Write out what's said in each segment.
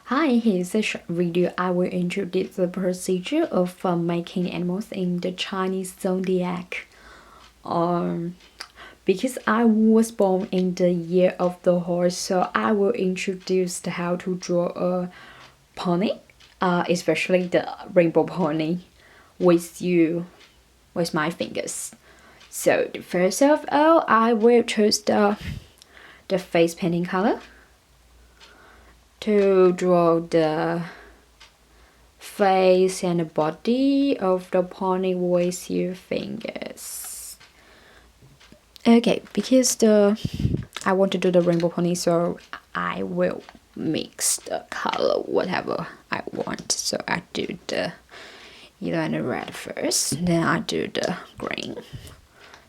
Hi, here's a short video. I will introduce the procedure of making animals in the Chinese zodiac. Um, because I was born in the year of the horse, so I will introduce how to draw a pony, especially the rainbow pony, with my fingers. So first of all, I will choose the face painting color to draw the face and the body of the pony with your fingers. Okay, because I want to do the rainbow pony, so I will mix the color whatever I want. So I do the yellow and the red first, then I do the green.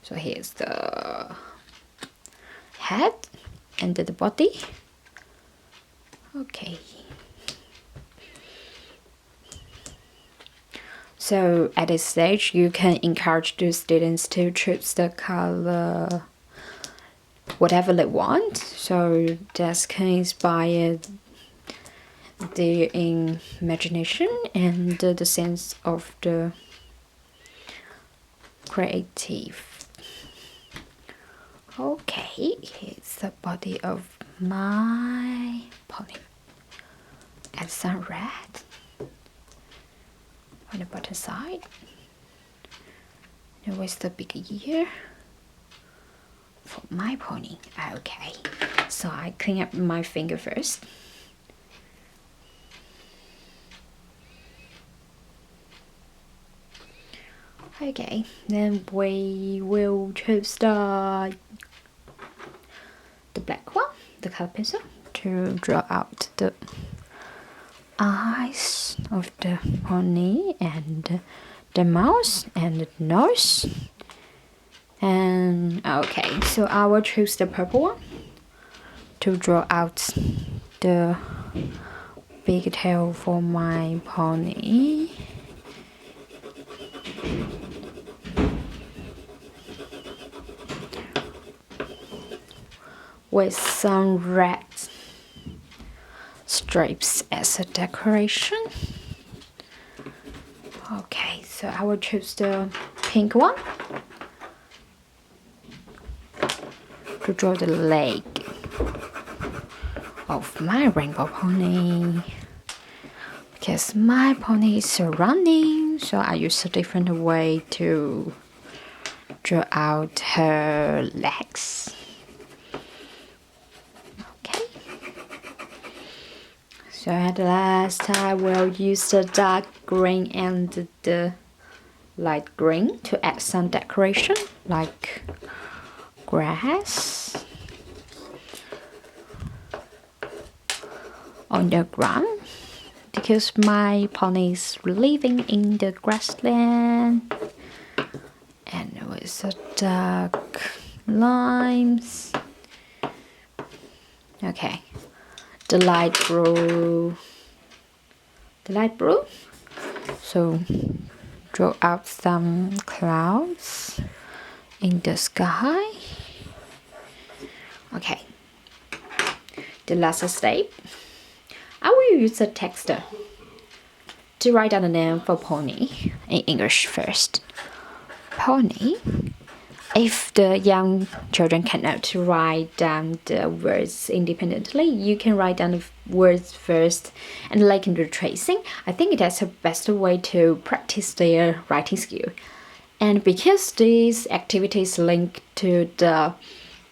So here's the head and the body. Okay. So at this stage, you can encourage the students to choose the color whatever they want. So that can inspire their imagination and the sense of the creative. Okay, here's the body of my pony. Add some red on the bottom side. And with the big ear for my pony. Okay, so I clean up my finger first. Okay, then we will choose the black one, the color pencil, to draw out the eyes of the pony and the mouth and the nose. And okay, so I will choose the purple one to draw out the big tail for my pony. With some red stripes as a decoration. Okay, so I will choose the pink one to draw the leg of my rainbow pony. Because my pony is running, so I use a different way to draw out her legs. So at last I will use the dark green and the light green to add some decoration like grass on the ground because my pony is living in the grassland, and with the dark lines. Okay. The light blue. So draw out some clouds in the sky. Okay. The last step, I will use a texter to write down the name for pony in English first. Pony. If the young children cannot write down the words independently, you can write down the words first and like do tracing. I think that's the best way to practice their writing skill. And because these activities link to the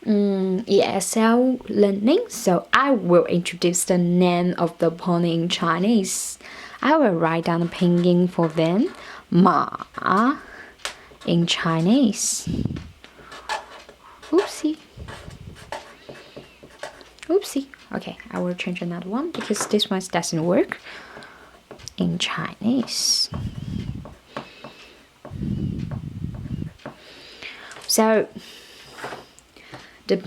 ESL learning, so I will introduce the name of the pony in Chinese. I will write down the pinyin for them, Ma in Chinese. Oopsie. Okay, I will change another one because this one doesn't work in Chinese. So the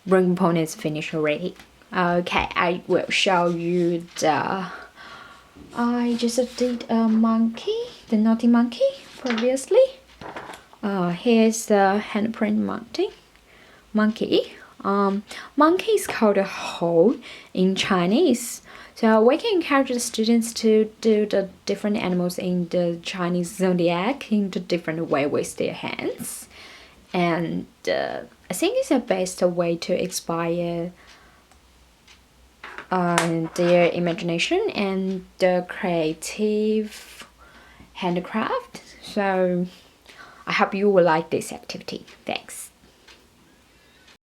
rainbow pony is finished already. Okay, I will show you I just did a monkey, the naughty monkey previously. Here's the handprint monkey. Monkey is called a hole in Chinese. So we can encourage the students to do the different animals in the Chinese zodiac in the different way with their hands. And I think it's the best way to inspire their imagination and the creative handcraft. So I hope you will like this activity. Thanks.